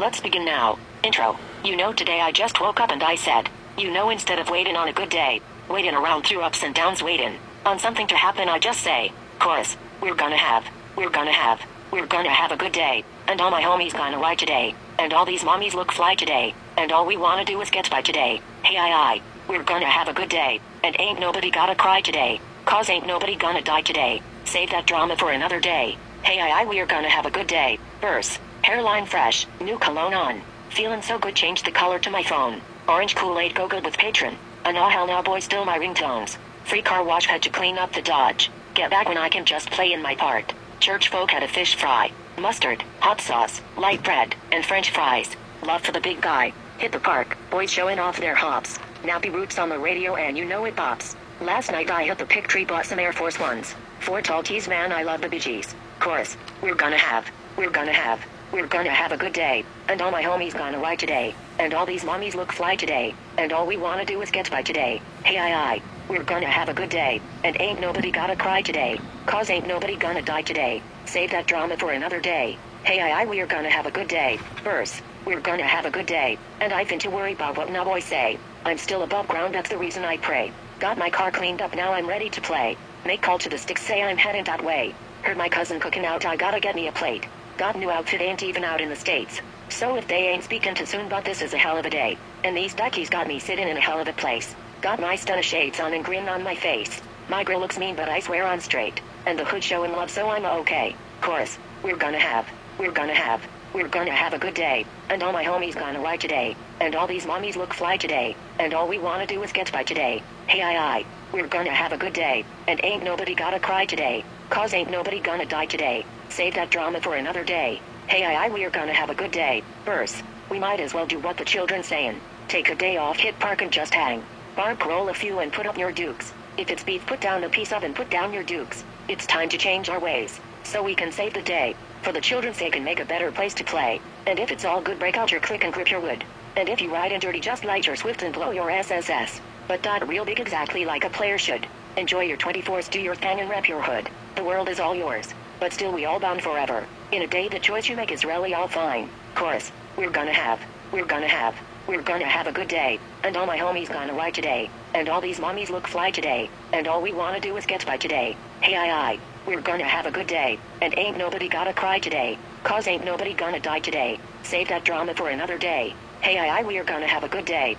Let's begin now. Intro. Today I just woke up and I said, instead of waiting on a good day, waiting around through ups and downs, waiting on something to happen, I just say, chorus, we're gonna have a good day, and all my homies gonna ride today, and all these mommies look fly today, and all we wanna do is get by today. Hey, we're gonna have a good day, and ain't nobody gotta cry today, cause ain't nobody gonna die today. Save that drama for another day. Hey, we're gonna have a good day. Verse. Hairline fresh, new cologne on. Feeling so good, changed the color to my phone. Orange Kool-Aid go good with patron. And oh hell no boy, still my ringtones. Free car wash, had to clean up the Dodge. Get back when I can just play in my part. Church folk had a fish fry, mustard, hot sauce, light bread, and french fries. Love for the big guy. Hit the park, boys showing off their hops. Nappy Roots on the radio and you know it pops. Last night I hit the pick tree, bought some Air Force Ones. 4 tall tees, man, I love the Bee Gees. Chorus, we're gonna have a good day, and all my homies gonna ride today, and all these mommies look fly today, and all we wanna do is get by today. Hey, we're gonna have a good day, and ain't nobody gotta cry today, cause ain't nobody gonna die today. Save that drama for another day. Hey, we're gonna have a good day. Verse, we're gonna have a good day, and I finna worry about what now boys say. I'm still above ground, that's the reason I pray. Got my car cleaned up, now I'm ready to play. Make call to the sticks, say I'm heading that way. Heard my cousin cooking out, I gotta get me a plate. Got new outfit, ain't even out in the States. So if they ain't speaking too soon, but this is a hell of a day. And these duckies got me sitting in a hell of a place. Got my stunner shades on and grin on my face. My grill looks mean, but I swear I'm straight. And the hood showing love, so I'm okay. Chorus, we're gonna have a good day, and all my homies gonna ride today, and all these mommies look fly today, and all we wanna do is get by today. Hey, we're gonna have a good day, and ain't nobody gotta cry today, cause ain't nobody gonna die today. Save that drama for another day. Hey, we're gonna have a good day. Verse, we might as well do what the children saying. Take a day off, hit park and just hang. Bark, roll a few and put up your dukes. If it's beef, put down a piece of and put down your dukes. It's time to change our ways, so we can save the day. For the children's sake and make a better place to play. And if it's all good, break out your click and grip your wood. And if you ride in dirty, just light your Swift and blow your SSS. But dot real big, exactly like a player should. Enjoy your 24s, do your thing and rep your hood. The world is all yours, but still we all bound forever. In a day the choice you make is really all fine. Chorus, we're gonna have a good day, and all my homies gonna ride today, and all these mommies look fly today, and all we wanna do is get by today. Hey, we're gonna have a good day, and ain't nobody gotta cry today, cause ain't nobody gonna die today. Save that drama for another day. Hey, we're gonna have a good day,